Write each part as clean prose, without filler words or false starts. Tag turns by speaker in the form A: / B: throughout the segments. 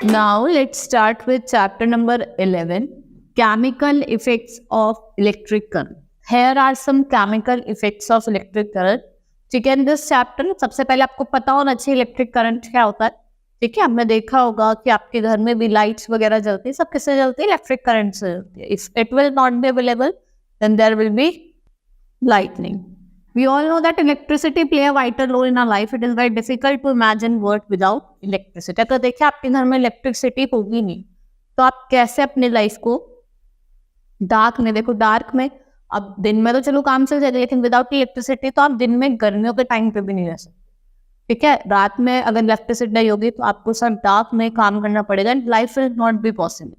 A: Now let's start with chapter number 11, chemical effects of electric current. Here are some chemical effects of electric current. ठीक है, in this chapter सबसे पहले आपको पता होना चाहिए इलेक्ट्रिक करंट क्या होता है. ठीक है, आपने देखा होगा कि आपके घर में भी लाइट्स वगैरह जलती है, सब किससे जलती है? इलेक्ट्रिक करंट से जलती है. If it will not be available, then there will be lightning. We all know that electricity play a vital role in our life. It is very difficult to imagine world without electricity. अगर देखिए आपके घर में electricity होगी नहीं तो आप कैसे अपनी लाइफ को डार्क में, देखो डार्क में अब दिन में तो चलो काम चल जाएगा, लेकिन विदाउट इलेक्ट्रिसिटी तो आप दिन में गर्मियों के टाइम पे भी नहीं रह सकते. ठीक है, रात में अगर इलेक्ट्रिसिटी नहीं होगी तो आपको सब डार्क में काम करना पड़ेगा. Life will not be possible.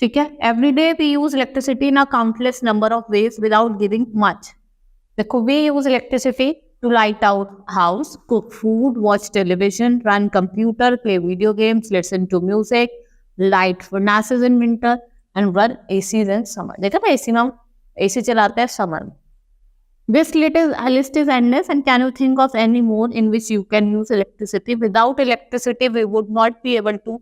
A: ठीक है, every day we use electricity in a countless number of ways without giving much. देखो, we use electricity to light our house, cook food, watch television, run computer, play video games, listen to music, light furnaces in winter, and run ACs in summer. देखा ना AC में हम AC चलाते हैं summer में. This list is endless, and can you think of any more in which you can use electricity? Without electricity, we would not be able to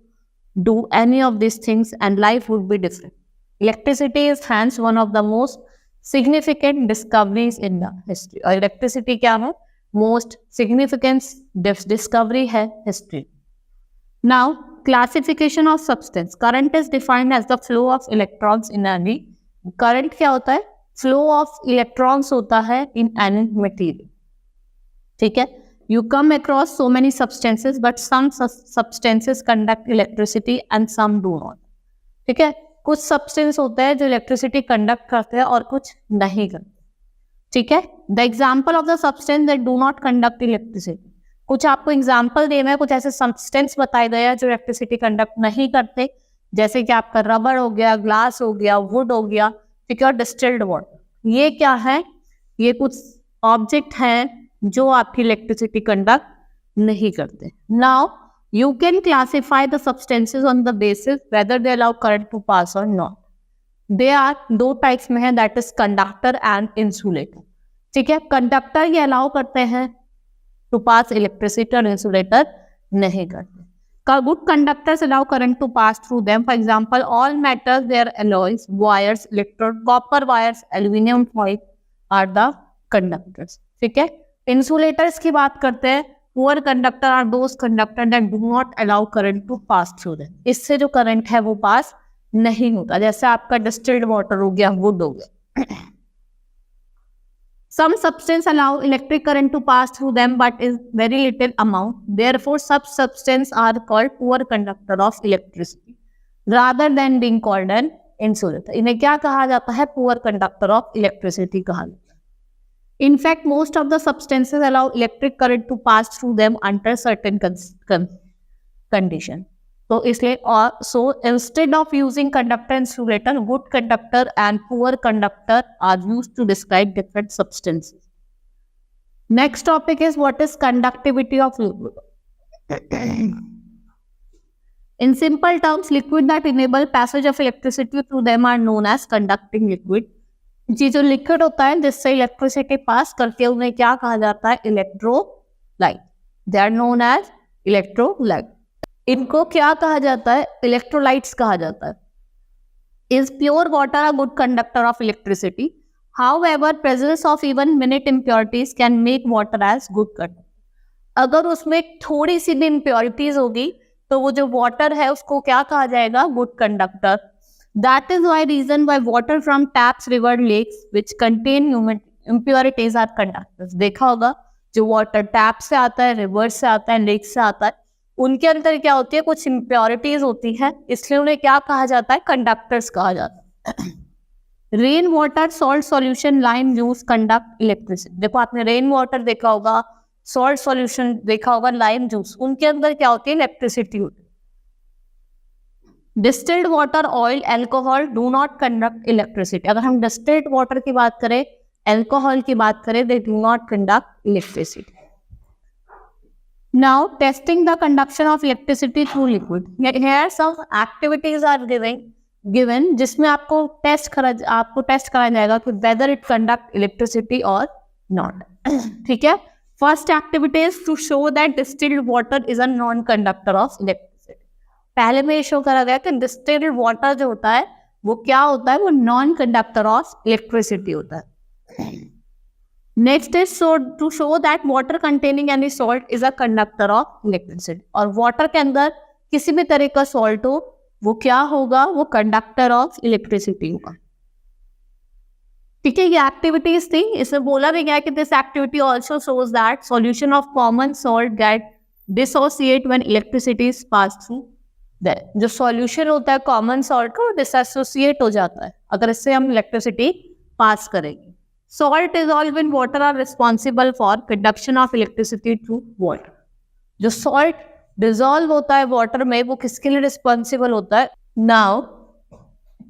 A: do any of these things, and life would be different. Electricity is hence one of the most significant discoveries in the history. और electricity क्या है? Most significant discovery है history. Now classification of substance. Current is defined as the flow of electrons in any. Current क्या होता है? Flow of electrons होता है in any material. ठीक है, you come across so many substances but some substances conduct electricity and some do not. ठीक है, कुछ सब्सटेंस होता है जो इलेक्ट्रिसिटी कंडक्ट करते हैं और कुछ नहीं करते. ठीक है, the example of the substance that do not conduct electricity. कुछ आपको एग्जाम्पल देना है, कुछ ऐसे सब्सटेंस बताए गए हैं जो इलेक्ट्रिसिटी कंडक्ट नहीं करते, जैसे कि आपका रबर हो गया, ग्लास हो गया, वुड हो गया. ठीक है, और डिस्टिल्ड वाटर. ये क्या है? ये कुछ ऑब्जेक्ट हैं जो आपकी इलेक्ट्रिसिटी कंडक्ट नहीं करते. Now you can classify the substances on the basis whether they allow current to pass or not. They are दो टाइप्स में है, that is conductor and insulator. ठीक है, कंडक्टर ये अलाउ करते हैं to pass electricity और insulator नहीं करते. Good conductors allow current to pass through them. For example, all metals, their alloys, wires, electrode, copper wires, aluminum foil are the conductors. ठीक है, insulators की बात करते हैं. Poor conductor are those conductors that do not allow current to pass through them. इससे जो current है वो पास नहीं होता, जैसे आपका डिस्टिल्ड वाटर हो गया, वुड हो गया. Some substance allow electric current to pass through them, but is very little amount. Therefore, such substance are called poor conductor of electricity, rather than being called an insulator. इन्हें क्या कहा जाता है? poor conductor of electricity कहा जाता है. In fact, most of the substances allow electric current to pass through them under certain condition. So इसलिए so instead of using conductor and insulator, good conductor and poor conductor are used to describe different substances. Next topic is what is conductivity of liquid. In simple terms, liquid that enable passage of electricity through them are known as conducting liquid. जी जो liquid होता है जिससे electricity pass करके उन्हें क्या कहा जाता है? Electrolyte. They are known as electrolyte. इनको क्या कहा जाता है? इलेक्ट्रोलाइट्स कहा जाता है. Is pure water a good conductor of electricity? However, presence of even minute impurities can make water as good conductor. अगर उसमें थोड़ी सी भी इम्प्योरिटीज होगी तो वो जो वाटर है उसको क्या कहा जाएगा? Good conductor. That is why reason why water from taps, river, lakes which contain impurities are conductors. देखा होगा जो वाटर टैप से आता है, रिवर से आता है, लेक से आता है, उनके अंदर क्या होती है? कुछ इम्प्योरिटीज होती है, इसलिए उन्हें क्या कहा जाता है? कंडक्टर्स कहा जाता है. Rain water, salt solution, lime juice conduct electricity. देखो आपने रेन वाटर देखा होगा, सॉल्ट सॉल्यूशन देखा होगा, लाइम जूस, उनके अंदर क्या होती है? इलेक्ट्रिसिटी होती है. Distilled water, oil, alcohol do not conduct electricity. अगर हम डिस्टिल्ड वाटर की बात करें, एल्कोहल की बात करें, they do not conduct electricity. Now testing the conduction of electricity through liquid. Here some activities are given जिसमें आपको टेस्ट कराया जाएगा कि वेदर इट कंडक्ट इलेक्ट्रिसिटी और नॉट. ठीक है, first activity is to show that distilled water is a non conductor of electricity. पहले में शो करा गया कि डिस्टिल्ड वाटर जो होता है वो क्या होता है, वो नॉन कंडक्टर ऑफ इलेक्ट्रिसिटी होता है। Next is to show that water containing any salt is a conductor of electricity, और वाटर के अंदर किसी भी तरह का सॉल्ट हो वो क्या होगा, वो कंडक्टर ऑफ इलेक्ट्रिसिटी होगा। ठीक है, ये एक्टिविटीज थी। इसमें बोला भी गया कि this activity also shows that solution of common salt get dissociate when electricity is pass through that. जो सॉल्यूशन होता है कॉमन सॉल्ट का, वो डिसोसिएट हो जाता है अगर इससे हम इलेक्ट्रिसिटी पास करेंगे। Salt dissolved in water are responsible for conduction of electricity through water. जो salt dissolve होता है water में, वो किसके लिए responsible होता है? Now,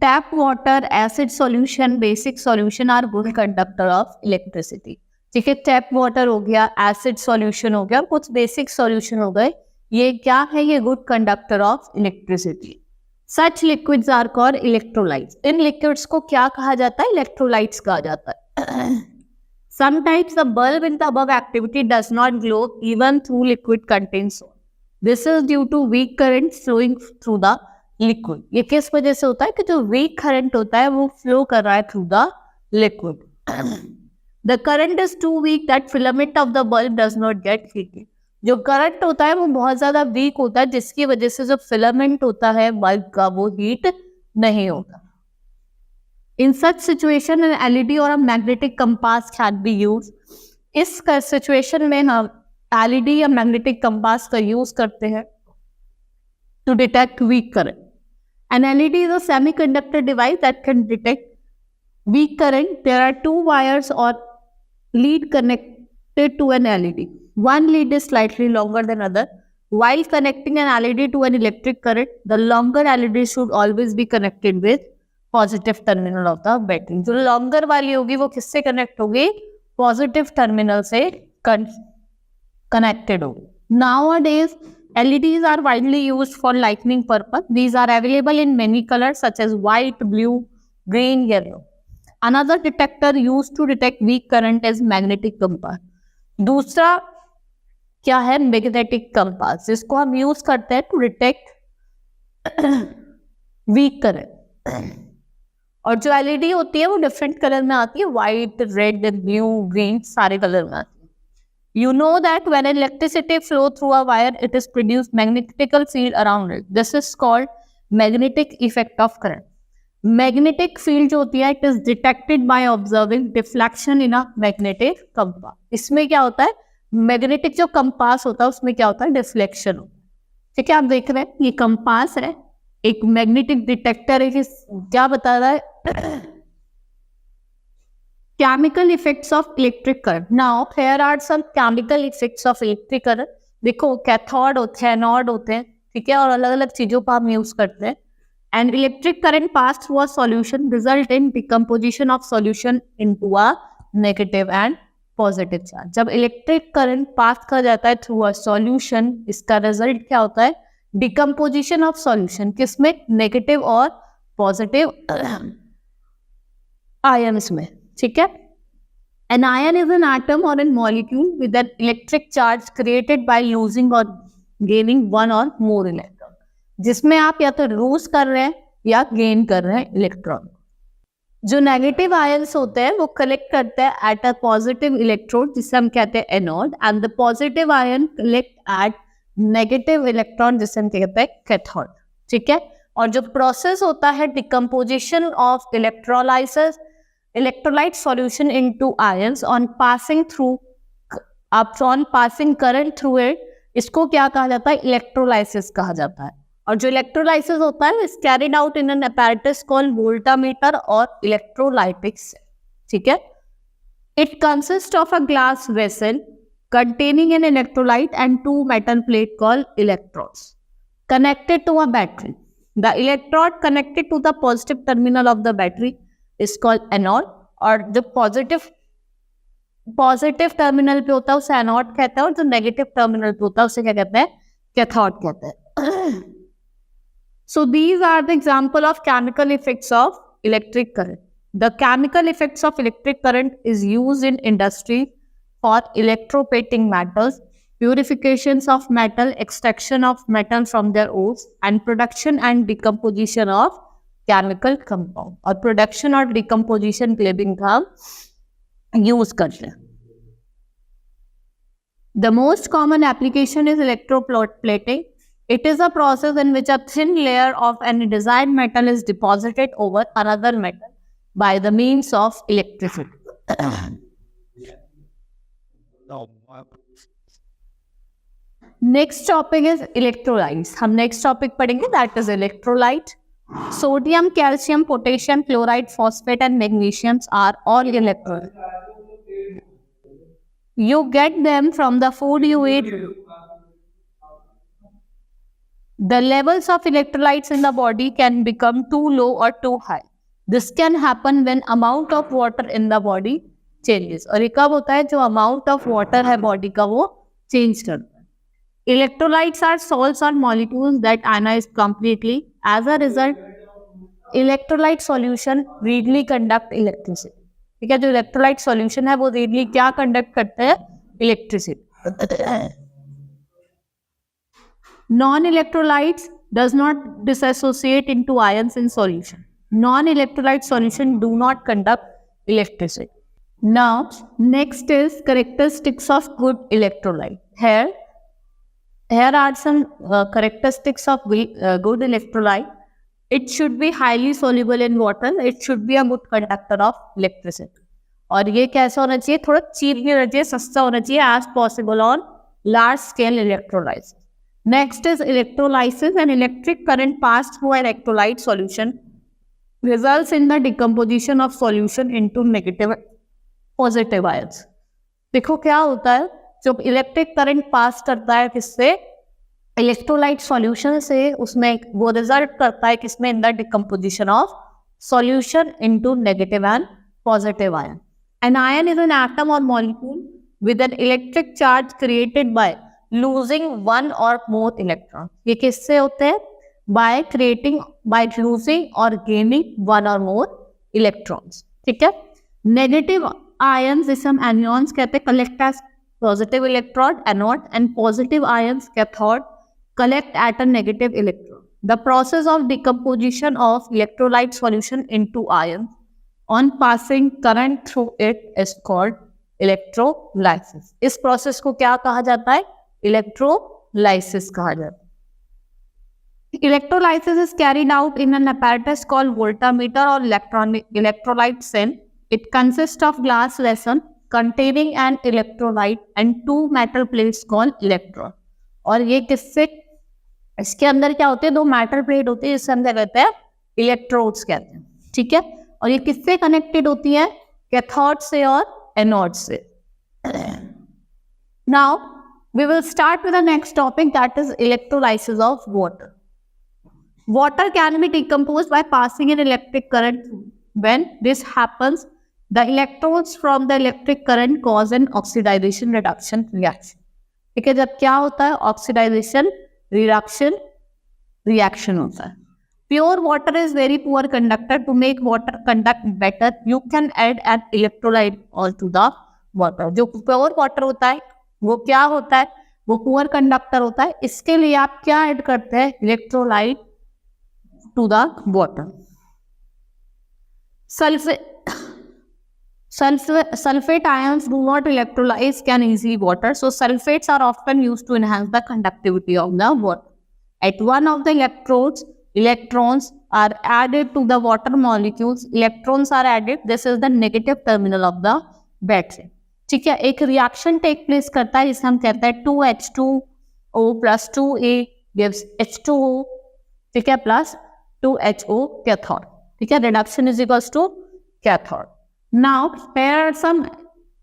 A: tap water, acid solution, basic solution are good conductor of electricity. ठीक है, tap water हो गया, acid solution हो गया, कुछ basic solution हो गए, ये क्या है? ये good conductor of electricity. Such liquids are called electrolytes. In liquids को क्या कहा जाता है? Electrolytes कहा जाता है। Sometimes the bulb in the above activity does not glow even through liquid contains salt. This is due to weak current flowing through the liquid. ये किस वजह से होता है कि जो weak current होता है वो flow कर रहा है through the liquid. The current is too weak that filament of the bulb does not get heated. जो करंट होता है वो बहुत ज्यादा वीक होता है, जिसकी वजह से जो फिलामेंट होता है बल्ब का वो हीट नहीं होता। In such situation, an LED or a magnetic compass can be used. इस सिचुएशन में हम LED या मैग्नेटिक कंपास का यूज करते हैं to detect weak current. An LED is a semiconductor device that can detect weak current. There are two wires or lead connected to an LED. One lead is slightly longer than other. While connecting an LED to an electric current, the longer LED should always be connected with positive terminal of the battery. जो longer वाली होगी वो किससे connect होगी? Positive terminal से connected होगी। Nowadays, LEDs are widely used for lighting purpose. These are available in many colors such as white, blue, green, yellow. Another detector used to detect weak current is magnetic compass. दूसरा क्या है? Magnetic compass, जिसको हम use करते हैं to detect week current. और जो LED होती है वो डिफरेंट कलर में आती है, व्हाइट, रेड, ब्लू, ग्रीन, सारे कलर में आती है। You know that when electricity flow through a wire it is produce magnetical field around it. This is called magnetic effect of current. Magnetic field जो होती है it is detected by observing deflection in a magnetic compass. इसमें क्या होता है? Magnetic जो compass होता है उसमें क्या होता है? डिफ्लेक्शन होता है। ठीक है, आप देख रहे हैं ये कंपास है, एक मैग्नेटिक डिटेक्टर है, क्या बता रहा है? Chemical effects of electric current. Now here are some chemical effects of electric current. देखो, कैथोड होते हैं, एनोड होते हैं, ठीक है, और अलग अलग चीजों पर हम यूज करते हैं। And electric current pass through a solution result in decomposition of solution into a negative and positive charge. जब इलेक्ट्रिक करंट पास कर जाता है थ्रू अ सॉल्यूशन, इसका रिजल्ट क्या होता है? डिकम्पोजिशन ऑफ सॉल्यूशन, किसमें? नेगेटिव और पॉजिटिव आयन्स में। ठीक है, an ion is an atom or a molecule with an electric charge created by losing or gaining one or more electron, जिसमें आप या तो लूज कर रहे हैं या गेन कर रहे हैं इलेक्ट्रॉन। जो नेगेटिव आयन्स होते हैं वो कलेक्ट करते हैं एट अ पॉजिटिव इलेक्ट्रोड, जिसे हम कहते हैं anode, and the positive ion collect at negative electron, जिसे हम कहते हैं कैथोड। ठीक है, और जो प्रोसेस होता है decomposition of electrolysis electrolyte solution into ions on passing current through it, इसको क्या कहा जाता है? इलेक्ट्रोलाइसिस कहा जाता है। और जो इलेक्ट्रोलाइसिस होता है is carried out in an apparatus called voltmeter और इलेक्ट्रोलाइटिक सेल। ठीक है, it consist of a glass vessel containing an electrolyte and two metal plate called electrodes connected to a battery. The electrode connected to the positive terminal of the battery is called anode, और जो positive terminal पे होता है उसे anode कहते हैं, और जो नेगेटिव टर्मिनल पे होता है उसे क्या कहते हैं? कैथोड कहते हैं। So these are the example of chemical effects of electric current. The chemical effects of electric current is used in industry for electroplating metals, purification of metal, extraction of metal from their ores, and production and decomposition of chemical compound. और production और decomposition के लिए भी इनका use करते हैं. The most common application is electroplating. It is a process in which a thin layer of any desired metal is deposited over another metal by the means of electricity. Next topic is electrolytes. हम next topic पढ़ेंगे, that is electrolyte. Sodium, calcium, potassium, chloride, phosphate and magnesium are all electrolytes. You get them from the food you eat. The levels of electrolytes in the body can become too low or too high. This can happen when amount of water in the body changes. और ये कब होता है? जो amount of water है body का वो change करता है. Electrolytes are salts or molecules that ionize completely. As a result, electrolyte solution readily conduct electricity. ठीक है, जो इलेक्ट्रोलाइट सॉल्यूशन है वो रेडली क्या कंडक्ट करते हैं? Electricity. Non electrolytes does not dissociate into ions in solution. Non electrolyte solution do not conduct electricity. Now next is characteristics of good electrolyte. Here are some characteristics of good electrolyte. It should be highly soluble in water. It should be a good conductor of electricity. और ये कैसा होना चाहिए? थोड़ा cheap भी होना चाहिए, सस्ता होना चाहिए as possible on large scale electrolysis. Next is electrolysis. An electric current passed through an electrolyte solution results in the decomposition of solution into negative positive ions. देखो क्या होता है जब इलेक्ट्रिक करंट पास करता है किससे? इलेक्ट्रोलाइट सॉल्यूशन से, उसमें वो रिजल्ट करता है किसमें? In the decomposition of solution into negative and positive ion. An ion is an atom or molecule with an electric charge created by losing one or more electron. ये किससे होते हैं? By losing or gaining one or more electrons. ठीक है. Negative ions जिसे हम anions कहते हैं, collect as positive electrode anode, and positive ions cathode collect at a negative electrode. The process of decomposition of electrolyte solution into ions on passing current through it is called electrolysis. इस process को क्या कहा जाता है? Electrolysis कहा जाता है. Electrolysis is carried out in an apparatus called voltmeter or electrolyte cell. It consists of glass vessel containing an electrolyte and two metal plates called electrode. और ये किससे, इसके अंदर क्या होते हैं? दो मेटल प्लेट होती है, इससे अंदर रहते हैं इलेक्ट्रोड्स कहते हैं. ठीक है. और ये किससे कनेक्टेड होती है? कैथोड से और एनोड से. Now we will start with the next topic, that is electrolysis of water. Water can be decomposed by passing an electric current. When this happens, the electrons from the electric current cause an oxidation reduction reaction. ठीक है. जब क्या होता है? Oxidisation reduction reaction होता है. Pure water is very poor conductor. To make water conduct better you can add an electrolyte all to the water. जो pure water होता है वो क्या होता है? वो पुअर कंडक्टर होता है. इसके लिए आप क्या ऐड करते हैं? Electrolyte to the water. Sulfate ions do not electrolyze can easily water. So sulfates are often used to enhance the conductivity of the water. At one of the electrodes, electrons are added to the water molecules. Electrons are added. This is the negative terminal of the battery. ठीक है. एक reaction take place करता है जिसे हम कहते हैं 2H2O plus 2A gives H2O. ठीक है. Plus 2HO cathode. ठीक है. Reduction is equals to cathode. Now, here are some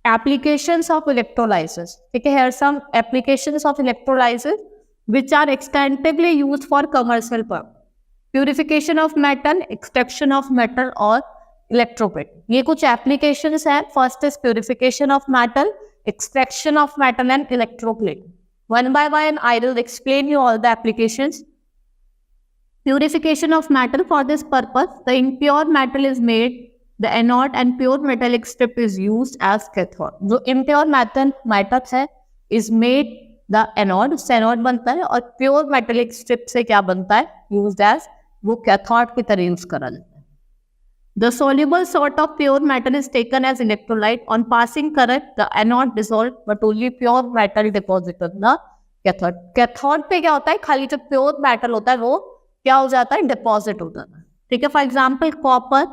A: applications of electrolysis. Okay, here are some applications of electrolysis which are extensively used for commercial purpose. Purification of metal, extraction of metal और electroplating. ये कुछ applications हैं. First is purification of metal, extraction of metal and electroplating. One by one, I will explain you all the applications. Purification of metal. For this purpose, the impure metal is made. The anode and pure metallic strip is used as cathode. जो impure metal है is made the anode, उससे anode बनता है, और pure metallic strip से क्या बनता है, यूज्ड एज, वो कैथोड की तरह यूज करा जाता है। The soluble sort of pure metal is taken as electrolyte. On passing current, the anode dissolved, but only pure metal deposited on the cathode. Cathode पे क्या होता है, खाली जो प्योर मेटल होता है वो क्या हो जाता है, डिपॉजिट हो जाता है। ठीक है, for example copper,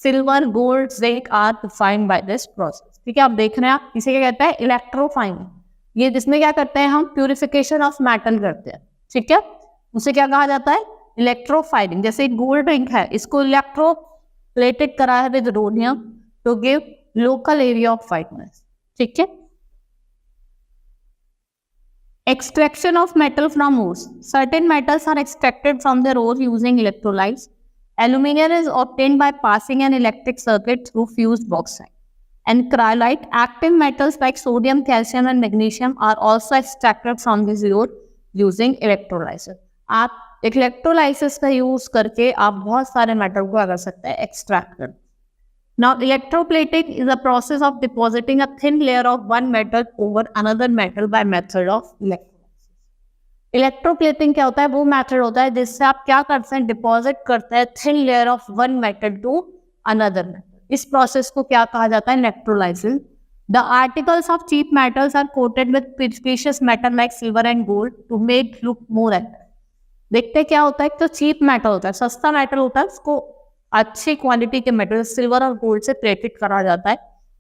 A: silver, gold, zinc are refined by this process. ठीक है, आप देख रहे हैं, आप इसे क्या कहते हैं, इलेक्ट्रोफाइनिंग। ये जिसमें क्या करते हैं हम, प्यूरिफिकेशन ऑफ मेटल करते हैं। ठीक है, उसे क्या कहा जाता है, इलेक्ट्रोफाइनिंग। जैसे गोल्ड रिंग है, इसको इलेक्ट्रोप्लेटेड करा है with rhodium to give local area of whiteness. ठीक है, extraction of metal from ores. Certain metals are extracted from their ore using electrolytes. Aluminium is obtained by passing an electric circuit through fused bauxite. And cryolite, active metals like sodium, calcium and magnesium are also extracted from this ore using electrolysis. आप electrolysis का use करके आप बहुत सारे metal को कर सकते हैं extract कर। Now, electroplating is a process of depositing a thin layer of one metal over another metal by method of electrolysis. Electroplating क्या होता है, वो मेथड होता है जिससे आप क्या करते हैं, डिपॉजिट करते हैं thin layer of one metal to another metal. इस प्रोसेस को क्या कहा जाता है, electrolysis. The articles of cheap metals are coated with precious metal like silver and gold to make look more active. देखते हैं क्या होता है, तो चीप मेटल होता है, सस्ता मेटल होता है, उसको अच्छी क्वालिटी के मेटल सिल्वर और गोल्ड से प्लेटेड करा जाता है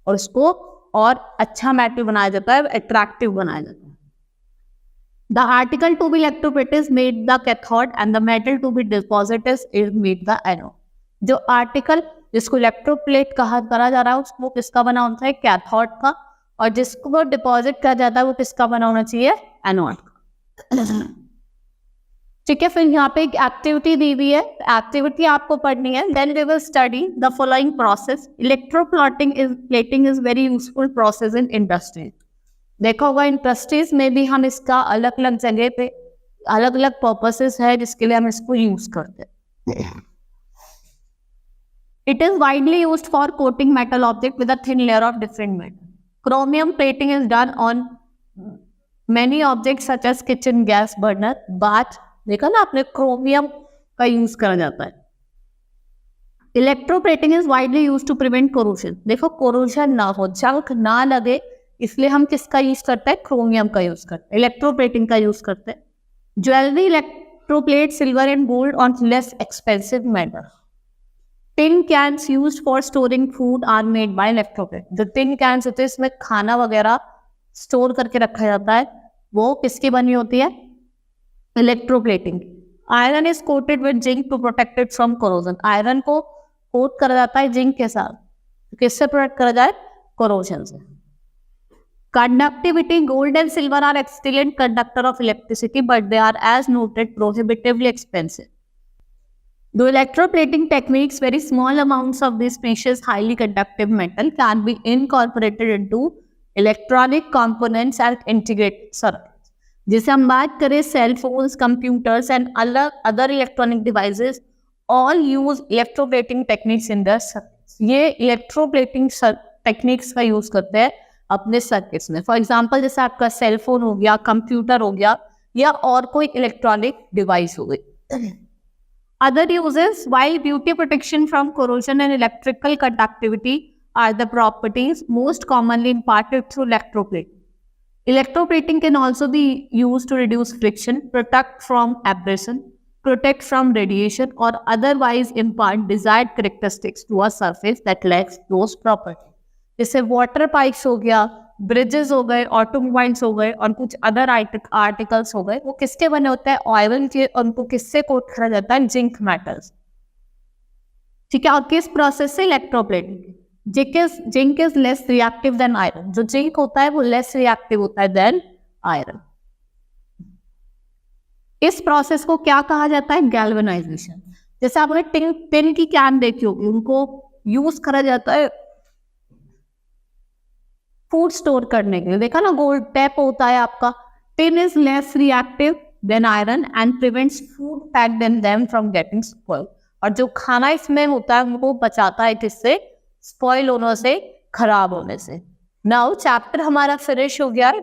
A: और उसको और अच्छा मेटल बनाया जाता है, अट्रैक्टिव बनाया जाता है। The article to be electroplated is made the cathode and the metal to be deposited is made the anode. जो आर्टिकल जिसको इलेक्ट्रोप्लेट करा जा रहा है उसको किसका बना होता है, कैथोड का, और जिसको डिपॉजिट करा जाता है वो किसका बना होना चाहिए, एनोड का। ठीक है, फिर यहाँ पे एक एक्टिविटी दी हुई है, एक्टिविटी आपको पढ़नी है। Then we will study the following process. Plating is very useful process in industry. देखा होगा इंडस्ट्रीज में भी हम इसका अलग अलग जगह पे अलग अलग पर्पसेस है जिसके लिए हम इसको यूज करते हैं। It is widely used for coating metal object with a thin layer of different metal. Chromium plating is done on many objects such as kitchen gas burner, bath. देखा ना आपने, क्रोमियम का यूज करा जाता है। Electroplating is widely used to prevent corrosion. देखो corrosion ना हो, जंग ना लगे, इसलिए हम किसका यूज करते हैं, क्रोमियम का यूज करते हैं, इलेक्ट्रोप्लेटिंग का यूज करते हैं। Jewellery electroplate silver and gold on less expensive metal. Tin cans used for storing food are made by electroplate. जो टिन कैंस होते हैं इसमें खाना वगैरह स्टोर करके रखा जाता है, वो किसकी बनी होती है, electroplating. Iron is coated with zinc to protect it from corrosion. Iron को कोट करा जाता है जिंक के साथ, किससे प्रोटेक्ट करा जाए, कोरोजन से। Conductivity, gold and silver are excellent conductor of electricity but they are as noted prohibitively expensive. Though electroplating techniques, very small amounts of this precious highly conductive metal can be incorporated into electronic components and integrated circuits. जैसे हम बात करें cell phones, computers and other electronic devices all use electroplating techniques in their circuits. ये electroplating techniques का use करते हैं अपने circuits में। फॉर एग्जांपल जैसे आपका सेल फोन हो गया, कंप्यूटर हो गया, या और कोई इलेक्ट्रॉनिक डिवाइस हो गई। Other uses, while beauty protection from corrosion and electrical conductivity are the properties most commonly imparted through electroplating. Electroplating can also be used to reduce friction, protect from abrasion, protect from radiation, or otherwise impart desired characteristics to a surface that lacks those properties. जैसे water pipes हो गया, bridges हो गए, automobiles हो गए, और कुछ other articles हो गए, वो किसके बने होते हैं, आयरन के, उनको किससे कोट करा जाता है, जिंक मेटल्स। ठीक है, और किस प्रोसेस से, electroplating. Zinc is less reactive than iron. जो जिंक होता है वो लेस रिएक्टिव होता है देन आयरन। इस प्रोसेस को क्या कहा जाता है, गैल्वेनाइजेशन। जैसे आपने टिन की कैन देखी होगी, उनको यूज करा जाता है फूड स्टोर करने के लिए। देखा ना, गोल्ड टैप होता है आपका। Tin is less reactive than iron and prevents food packed in them from getting spoiled. और जो खाना इसमें होता है उनको बचाता है किससे, स्पॉइल होने से, खराब होने से। नाउ चैप्टर हमारा फिनिश हो गया है।